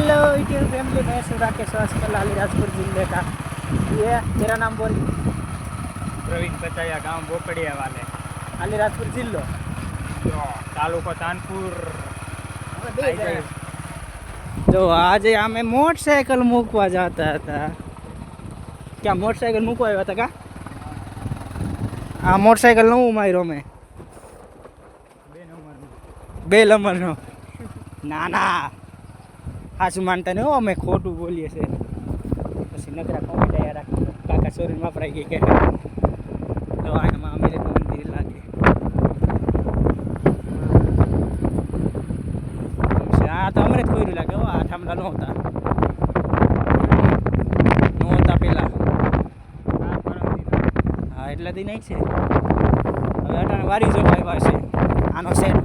Hello YouTube family, मैं हूँ राकेश वास्कर, अलीराजपुर जिले का। ये तेरा नाम बोल। प्रवीण पचाया, गांव बोकड़िया वाले, अलीराजपुर जिलो, तालुको तानपुर। जो आज हमें मोटरसाइकिल मूकवा जाता था। क्या मोटरसाइकिल मूकवा આવ્યા હતા કા? આ મોટરસાઇકલ નવું માર્યો મેં 2 નંબરનો। ના ના હાસું માનતા નહીં હો, અમે ખોટું બોલીએ છીએ। પછી નકરા કોમેન્ટ યાર કાકા સોરી વાપરાઈ ગઈ કે તો આમાં અમે મંદિર લાગે આ તો અમરે જ કોઈરું લાગે હો। આ ઠામડા નહોતા પેલા, હા એટલા દી નહીં છે। હવે અટાણે વારી જો આવ્યા છે આનો સેટ